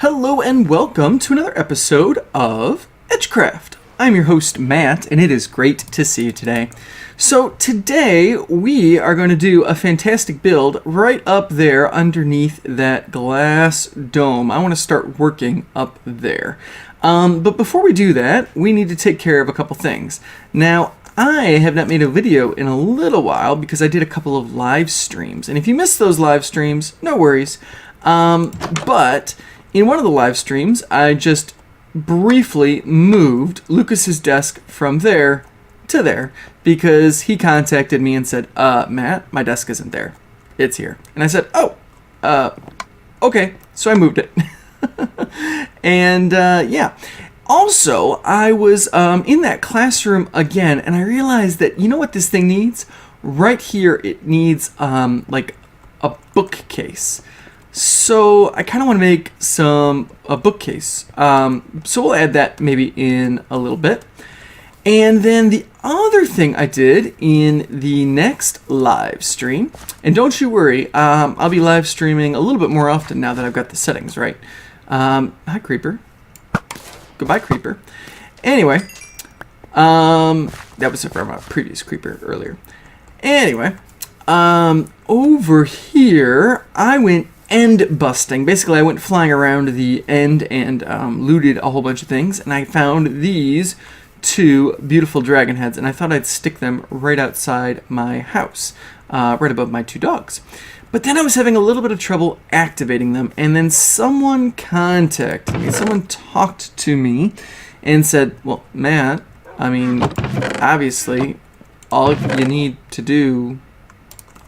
Hello and welcome to another episode of EdgeCraft. I'm your host Matt, and it is great to see you today. So today we are going to do a fantastic build right up there underneath that glass dome. I want to start working up there. But before we do that, we need to take care of a couple things. Now, I have not made a video in a little while because I did a couple of live streams. And if you missed those live streams, no worries. But in one of the live streams, I just briefly moved Lucas's desk from there to there because he contacted me and said, Matt, my desk isn't there. It's here. And I said, okay. So I moved it. And yeah. Also, I was in that classroom again, and I realized that, you know what this thing needs? Right here, it needs like a bookcase. So I kind of want to make a bookcase. So we'll add that maybe in a little bit. And then the other thing I did in the next live stream, and don't you worry, I'll be live streaming a little bit more often now that I've got the settings right. Hi, Creeper. Goodbye, Creeper. Anyway, that was from a previous Creeper earlier. Anyway, over here, I went end busting. Basically, I went flying around the end and looted a whole bunch of things, and I found these two beautiful dragon heads, and I thought I'd stick them right outside my house, right above my two dogs. But then I was having a little bit of trouble activating them, and then someone contacted me. Someone talked to me and said, well, Matt, I mean, obviously, all you need to do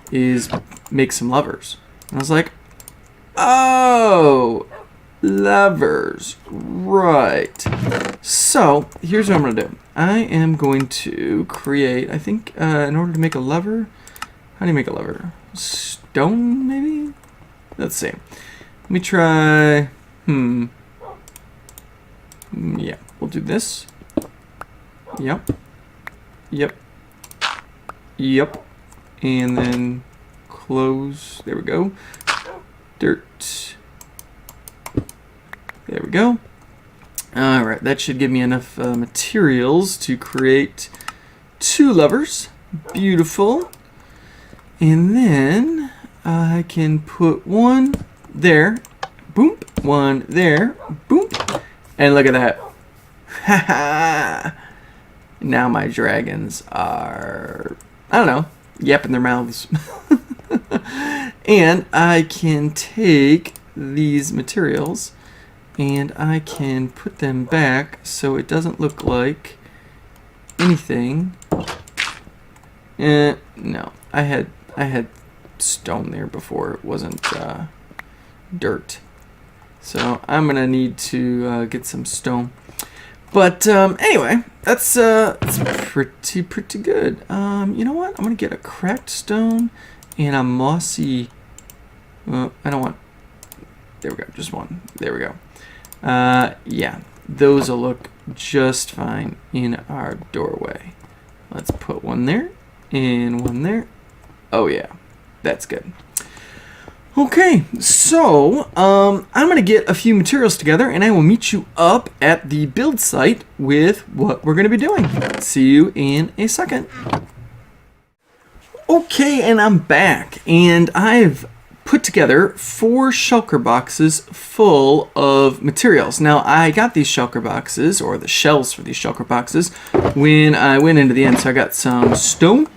is make some levers. And I was like, oh, levers, right. So, here's what I'm going to do. I am going to create, I think, in order to make a lever, how do you make a lever? Stone, maybe? Let's see. Let me try, yeah, we'll do this. Yep. And then close, there we go. Dirt. There we go. Alright, that should give me enough materials to create two levers. Beautiful. And then I can put one there. Boom. One there. Boom. And look at that. Ha! Now my dragons are, I don't know, yapping their mouths. And I can take these materials and I can put them back so it doesn't look like anything. No, I had stone there before. It wasn't dirt. So I'm gonna need to get some stone. But anyway, that's pretty good. You know what? I'm gonna get a cracked stone and a mossy. I don't want. There we go. Just one. There we go. Yeah, those will look just fine in our doorway. Let's put one there and one there. Oh yeah, that's good. Okay, so I'm gonna get a few materials together and I will meet you up at the build site with what we're gonna be doing. See you in a second. Okay, and I'm back, and I've put together 4 shulker boxes full of materials. Now, I got these shulker boxes, or the shells for these shulker boxes, when I went into the end. So I got some stone,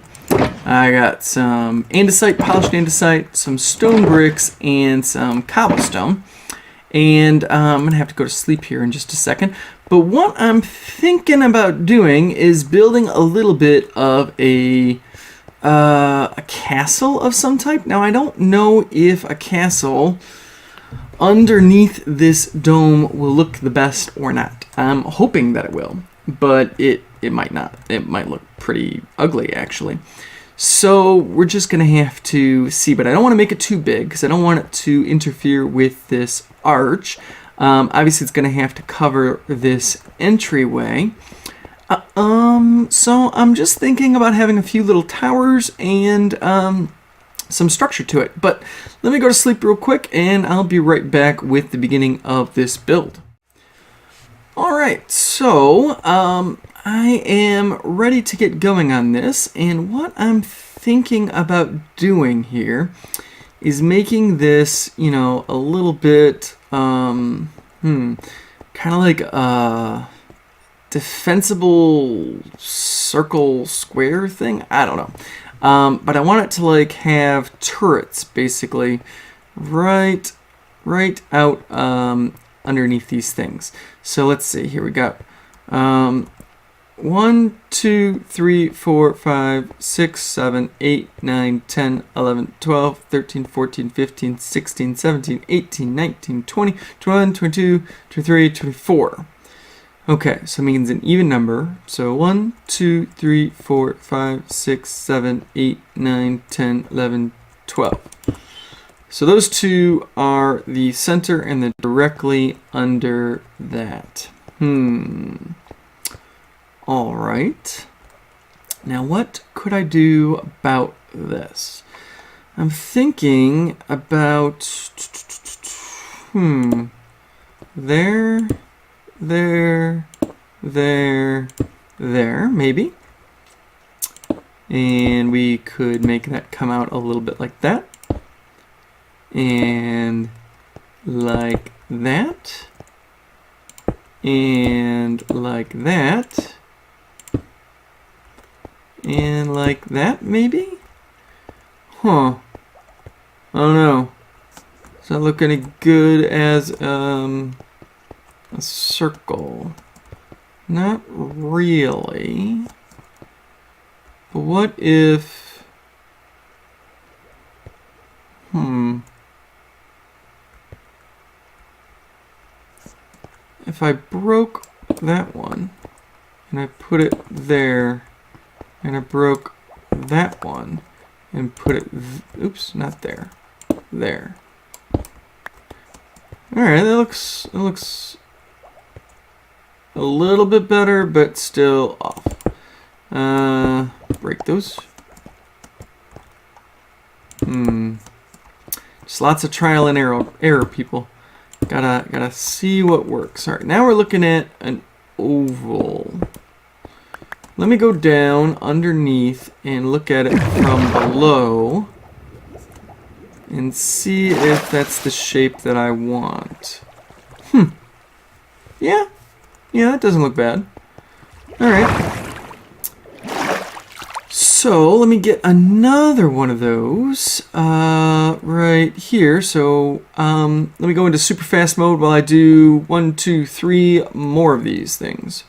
I got some andesite, polished andesite, some stone bricks, and some cobblestone. And I'm going to have to go to sleep here in just a second. But what I'm thinking about doing is building a little bit of a castle of some type. Now, I don't know if a castle underneath this dome will look the best or not. I'm hoping that it will, but it might not. It might look pretty ugly, actually. So we're just going to have to see, but I don't want to make it too big because I don't want it to interfere with this arch. Obviously, it's going to have to cover this entryway. So I'm just thinking about having a few little towers and some structure to it. But let me go to sleep real quick, and I'll be right back with the beginning of this build. Alright, so I am ready to get going on this, and what I'm thinking about doing here is making this, you know, a little bit, kind of like a defensible circle square thing. I don't know. But I want it to like have turrets basically right out underneath these things. So let's see, here we got 1, 2, 3, 4, 5, 6, 7, 8, 9, 10, 11, 12, 13, 14, 15, 16, 17, 18, 19, 20, 21, 22, 23, 24. Okay, so it means an even number. So 1, 2, 3, 4, 5, 6, 7, 8, 9, 10, 11, 12. So those two are the center and then directly under that. All right. Now what could I do about this? I'm thinking about, there, maybe. And we could make that come out a little bit like that. And like that. And like that. And like that, maybe? Huh. I don't know. It's not looking as good as a circle. Not really. But what if... If I broke that one, and I put it there, and I broke that one, and put it... Oops, not there. There. Alright, that looks a little bit better, but still off. Break those. Just lots of trial and error, people. Gotta see what works. Alright, now we're looking at an oval. Let me go down underneath and look at it from below and see if that's the shape that I want. Yeah, that doesn't look bad. Alright. So, let me get another one of those right here. So, let me go into super fast mode while I do 1, 2, 3 more of these things.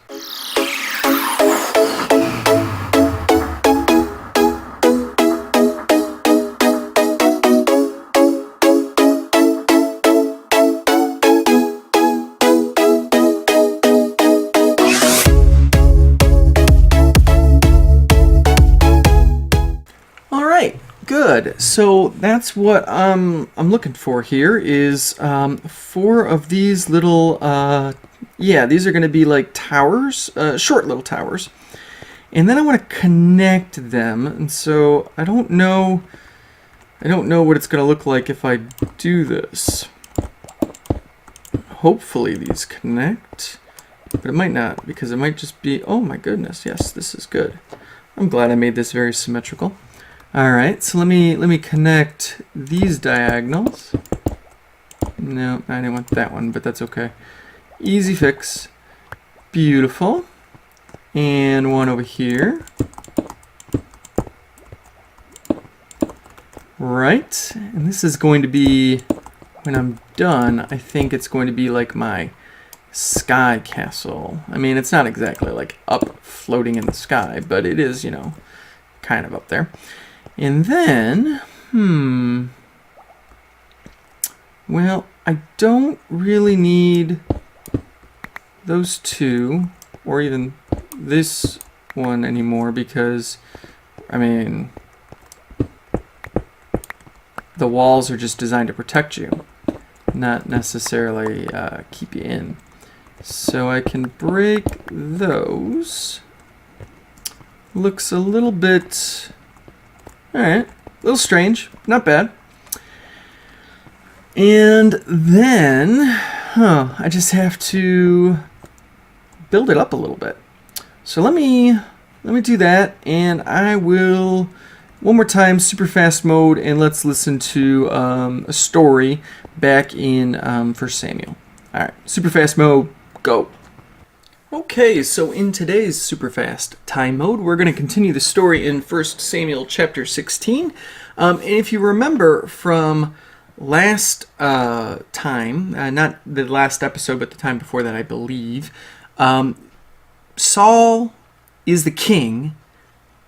Good. So that's what I'm looking for here is 4 of these little these are going to be like towers, short little towers, and then I want to connect them. And so I don't know what it's going to look like if I do this. Hopefully these connect, but it might not, because it might just be, oh my goodness, yes, this is good. I'm glad I made this very symmetrical. Alright, so let me connect these diagonals. No, I didn't want that one, but that's okay. Easy fix. Beautiful. And one over here. Right, and this is going to be, when I'm done, I think it's going to be like my sky castle. I mean, it's not exactly like up floating in the sky, but it is, you know, kind of up there. And then, well, I don't really need those two, or even this one anymore, because, I mean, the walls are just designed to protect you, not necessarily keep you in. So I can break those. Looks a little bit... Alright, A little strange, not bad. And then, I just have to build it up a little bit. So let me do that, and I will, one more time, super fast mode, and let's listen to a story back in 1 Samuel. All right, super fast mode, go. Okay, so in today's super fast time mode, we're going to continue the story in 1 Samuel chapter 16. And if you remember from last time, not the last episode, but the time before that, I believe, Saul is the king,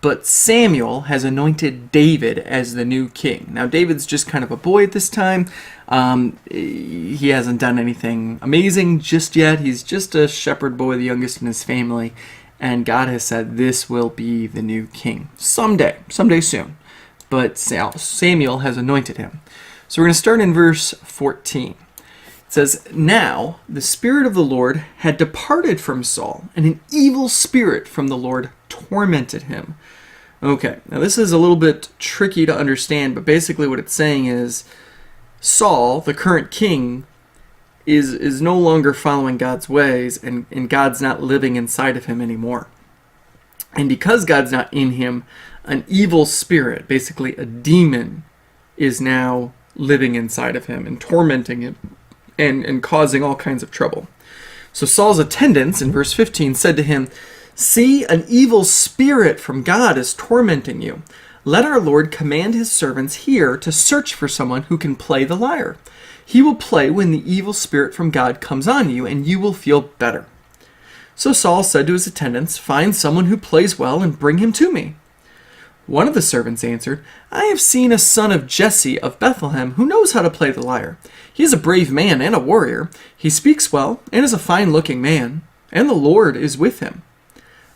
but Samuel has anointed David as the new king. Now, David's just kind of a boy at this time. He hasn't done anything amazing just yet. He's just a shepherd boy, the youngest in his family, and God has said this will be the new king someday soon. But Samuel has anointed him. So we're going to start in verse 14. It says, "Now the Spirit of the Lord had departed from Saul, and an evil spirit from the Lord tormented him." Okay, now this is a little bit tricky to understand, but basically what it's saying is Saul, the current king, is no longer following God's ways, and God's not living inside of him anymore. And because God's not in him, an evil spirit, basically a demon, is now living inside of him and tormenting him and causing all kinds of trouble. So Saul's attendants, in verse 15, said to him, "See, an evil spirit from God is tormenting you. Let our Lord command his servants here to search for someone who can play the lyre. He will play when the evil spirit from God comes on you, and you will feel better." So Saul said to his attendants, "Find someone who plays well and bring him to me." One of the servants answered, "I have seen a son of Jesse of Bethlehem who knows how to play the lyre. He is a brave man and a warrior. He speaks well and is a fine-looking man, and the Lord is with him."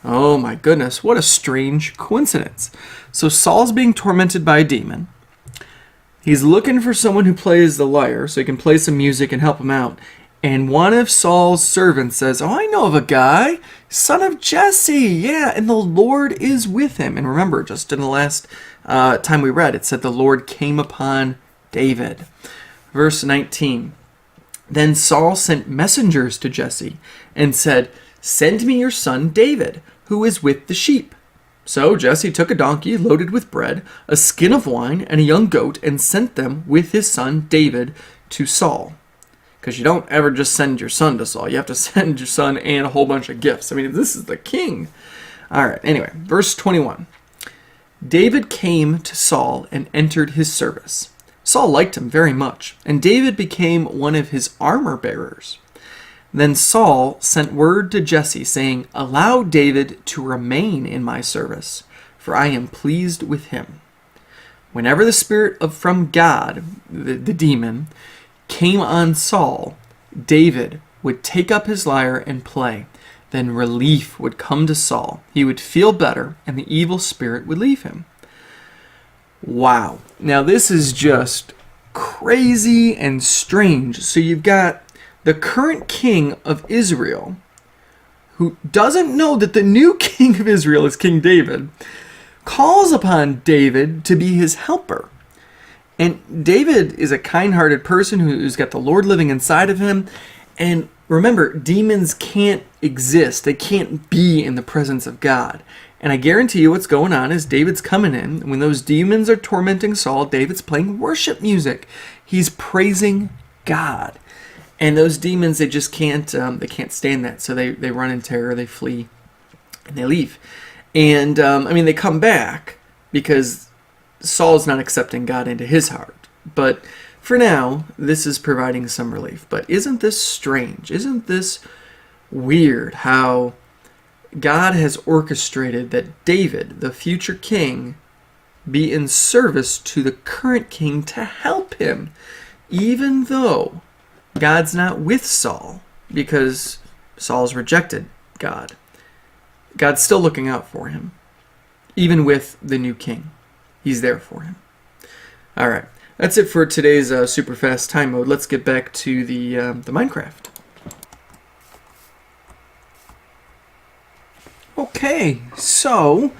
Oh my goodness, what a strange coincidence. So Saul's being tormented by a demon. He's looking for someone who plays the lyre so he can play some music and help him out. And one of Saul's servants says, "Oh, I know of a guy, son of Jesse, yeah, and the Lord is with him." And remember, just in the last time we read, it said the Lord came upon David. Verse 19, "Then Saul sent messengers to Jesse and said, 'Send me your son David, who is with the sheep.' So Jesse took a donkey loaded with bread, a skin of wine, and a young goat, and sent them with his son David to Saul." Because you don't ever just send your son to Saul. You have to send your son and a whole bunch of gifts. I mean, this is the king. All right, anyway, verse 21. "David came to Saul and entered his service. Saul liked him very much, and David became one of his armor bearers. Then Saul sent word to Jesse, saying, 'Allow David to remain in my service, for I am pleased with him.' Whenever the spirit from God, the demon, came on Saul, David would take up his lyre and play. Then relief would come to Saul. He would feel better, and the evil spirit would leave him." Wow. Now this is just crazy and strange. So you've got the current king of Israel, who doesn't know that the new king of Israel is King David, calls upon David to be his helper. And David is a kind-hearted person who's got the Lord living inside of him. And remember, demons can't exist. They can't be in the presence of God. And I guarantee you what's going on is David's coming in. When those demons are tormenting Saul, David's playing worship music. He's praising God. And those demons, they just can't stand that. So they run in terror, they flee, and they leave. And, they come back because Saul's not accepting God into his heart. But for now, this is providing some relief. But isn't this strange? Isn't this weird how God has orchestrated that David, the future king, be in service to the current king to help him, even though God's not with Saul because Saul's rejected God. God's still looking out for him, even with the new king. He's there for him. All right, that's it for today's super fast time mode. Let's get back to the Minecraft. Okay, so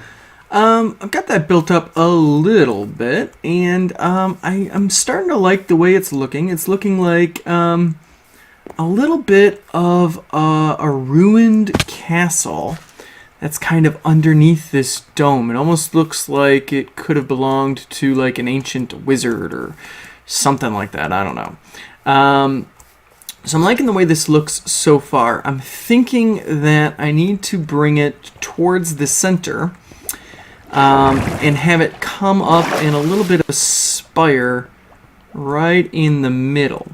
I've got that built up a little bit, and I'm starting to like the way it's looking. It's looking like a little bit of a ruined castle that's kind of underneath this dome. It almost looks like it could have belonged to like an ancient wizard or something like that. I don't know. So I'm liking the way this looks so far. I'm thinking that I need to bring it towards the center and have it come up in a little bit of a spire right in the middle.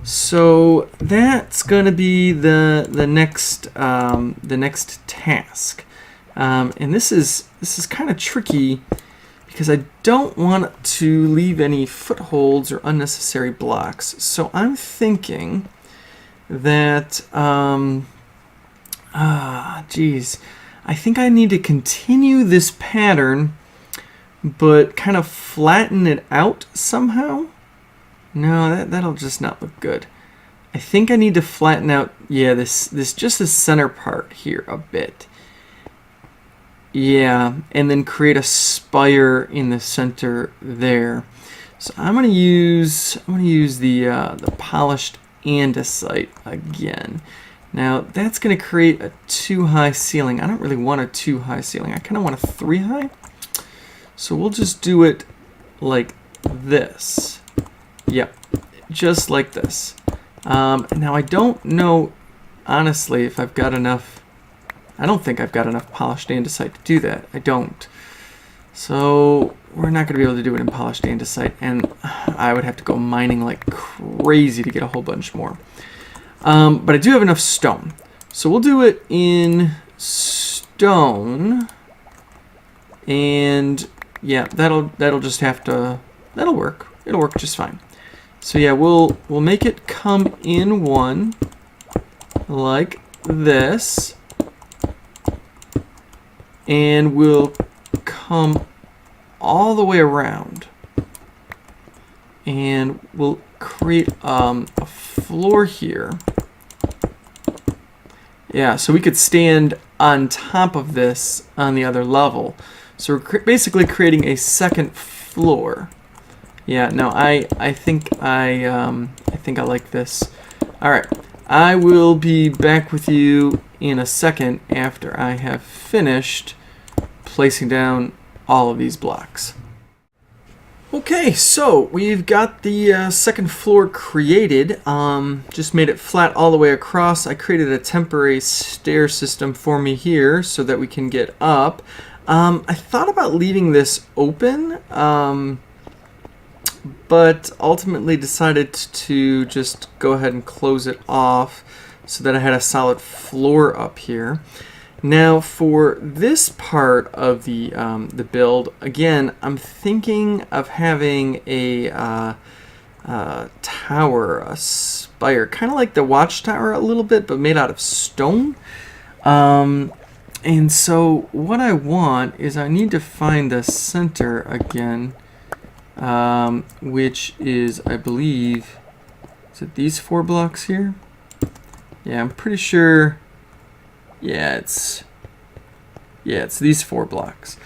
So that's going to be the next task. And this is kind of tricky because I don't want to leave any footholds or unnecessary blocks. So I'm thinking that I think I need to continue this pattern but kind of flatten it out somehow. No, that'll just not look good. I think I need to flatten out, yeah, this just the center part here a bit. Yeah, and then create a spire in the center there. So I'm gonna use the polished andesite again. Now that's gonna create a too high ceiling. I don't really want a too high ceiling. I kind of want a 3 high. So we'll just do it like this. Yep, just like this. Now I don't know, honestly, if I've got enough. I don't think I've got enough polished andesite to do that. I don't. So we're not going to be able to do it in polished andesite, and I would have to go mining like crazy to get a whole bunch more. But I do have enough stone. So we'll do it in stone. And yeah, that'll just have to, that'll work. It'll work just fine. So yeah, we'll make it come in one like this, and we'll come all the way around, and we'll create a floor here. Yeah, so we could stand on top of this on the other level. So we're basically creating a second floor. Yeah, no, I think I like this. All right, I will be back with you in a second after I have finished placing down all of these blocks. Okay, so we've got the second floor created. Just made it flat all the way across. I created a temporary stair system for me here so that we can get up. I thought about leaving this open, but ultimately decided to just go ahead and close it off so that I had a solid floor up here. Now for this part of the build, again, I'm thinking of having a tower, a spire, kind of like the watchtower a little bit, but made out of stone. And so what I want is I need to find the center again, which is, I believe, is it these 4 blocks here? Yeah, I'm pretty sure. Yeah, it's these 4 blocks.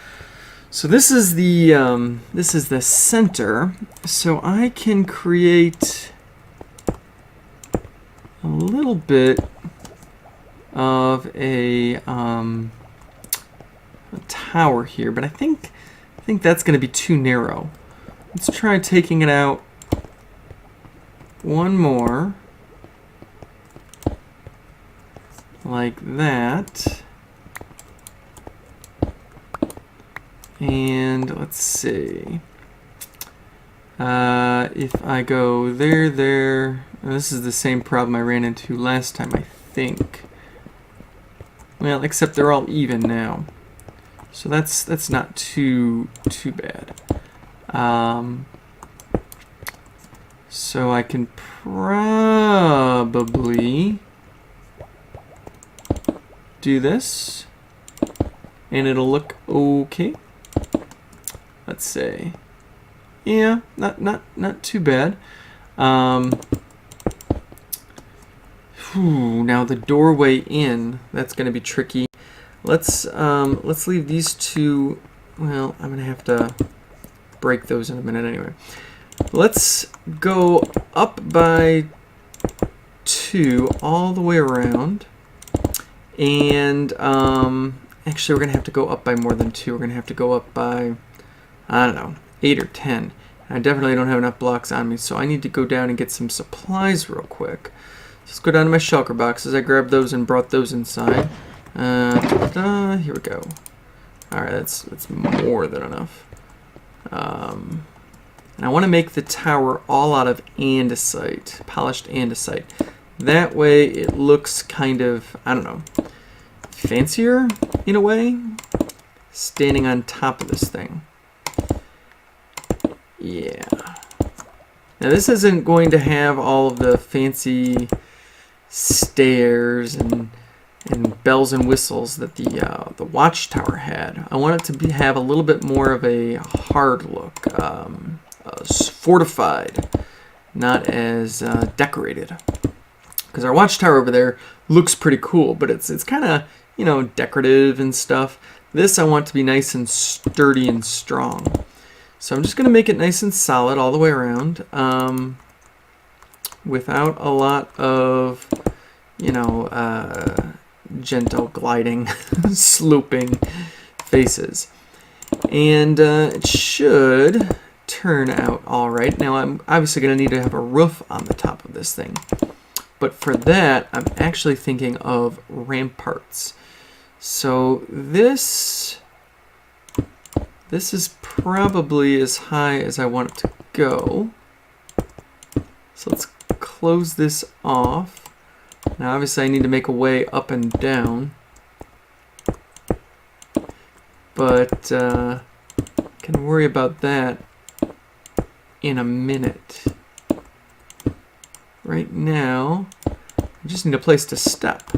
So this is the center. So I can create a little bit of a tower here, but I think that's going to be too narrow. Let's try taking it out one more, like that. And let's see. If I go there, this is the same problem I ran into last time, I think. Well, except they're all even now, so that's not too bad. So I can probably do this, and it'll look okay. Let's say, yeah, not too bad. Now the doorway in, that's going to be tricky. Let's leave these 2 well, I'm going to have to break those in a minute anyway. Let's go up by 2 all the way around. And actually, we're going to have to go up by more than 2. We're going to have to go up by, I don't know, 8 or 10. I definitely don't have enough blocks on me, so I need to go down and get some supplies real quick. So let's go down to my shulker boxes. I grabbed those and brought those inside. Here we go. Alright, that's more than enough. And I want to make the tower all out of andesite, polished andesite. That way it looks kind of, I don't know, fancier in a way, standing on top of this thing. Yeah. Now this isn't going to have all of the fancy stairs and bells and whistles that the watchtower had. I want it to have a little bit more of a hard look, fortified, not as decorated. Because our watchtower over there looks pretty cool, but it's kind of, you know, decorative and stuff. This I want to be nice and sturdy and strong. So I'm just going to make it nice and solid all the way around, without a lot of, you know, gentle gliding, sloping faces. And it should turn out all right. Now I'm obviously going to need to have a roof on the top of this thing. But for that, I'm actually thinking of ramparts. So this is probably as high as I want it to go. So let's close this off. Now obviously I need to make a way up and down. But can worry about that in a minute. Right now, I just need a place to step.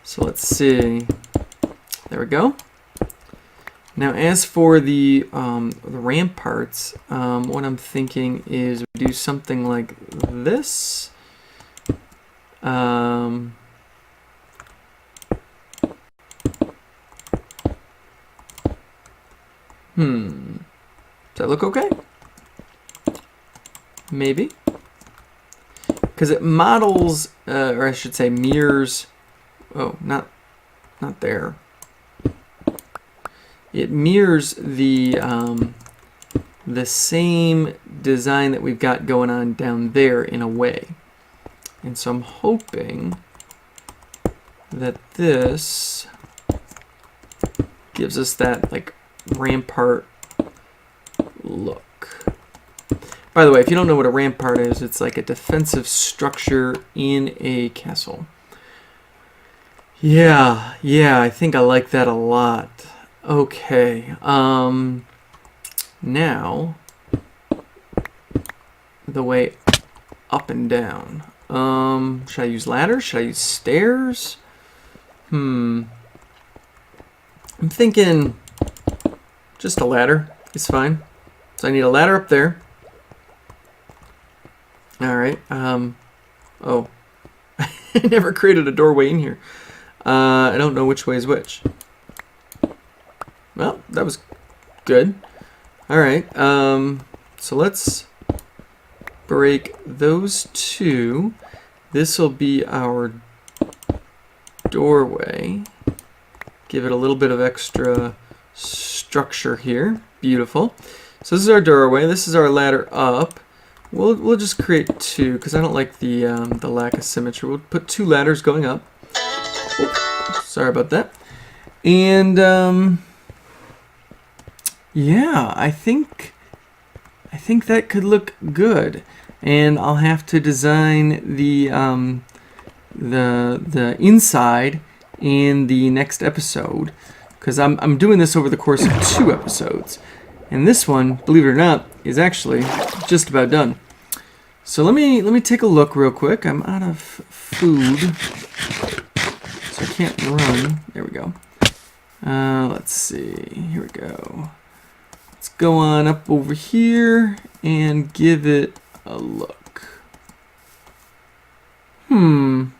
So let's see. There we go. Now, as for the ramparts, what I'm thinking is do something like this. Does that look okay? Maybe. Because it models, or I should say mirrors, oh, not there. It mirrors the same design that we've got going on down there in a way. And so I'm hoping that this gives us that like rampart look. By the way, if you don't know what a rampart is, it's like a defensive structure in a castle. Yeah, I think I like that a lot. Okay, now the way up and down. Should I use ladders? Should I use stairs? I'm thinking just a ladder is fine. So I need a ladder up there. All right. Oh, I never created a doorway in here. I don't know which way is which. Well, that was good. All right. So let's break those 2. This will be our doorway. Give it a little bit of extra structure here. Beautiful. So this is our doorway. This is our ladder up. We'll just create 2 because I don't like the lack of symmetry. We'll put 2 ladders going up. Oops, sorry about that. And yeah, I think that could look good. And I'll have to design the inside in the next episode because I'm doing this over the course of 2 episodes. And this one, believe it or not, is actually just about done. So let me take a look real quick. I'm out of food, so I can't run. There we go. Let's see. Here we go. Let's go on up over here and give it a look. No,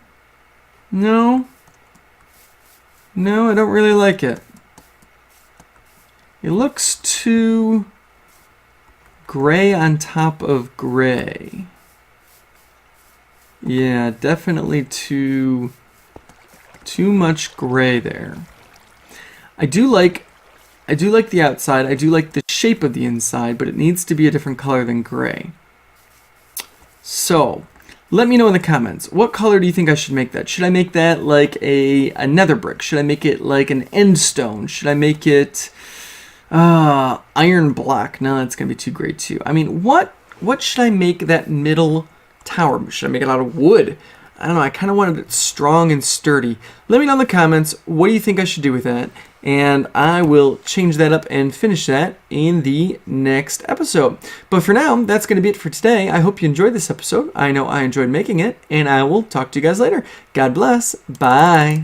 I don't really like it. It looks too gray on top of gray. Yeah, definitely too much gray there. I do like the outside. I do like the shape of the inside, but it needs to be a different color than gray. So, let me know in the comments. What color do you think I should make that? Should I make that like a nether brick? Should I make it like an end stone? Should I make it iron block? No, that's gonna be too gray too. I mean, what should I make that middle tower? Should I make it out of wood? I don't know. I kind of wanted it strong and sturdy. Let me know in the comments. What do you think I should do with that? And I will change that up and finish that in the next episode. But for now, that's going to be it for today. I hope you enjoyed this episode. I know I enjoyed making it, and I will talk to you guys later. God bless. Bye.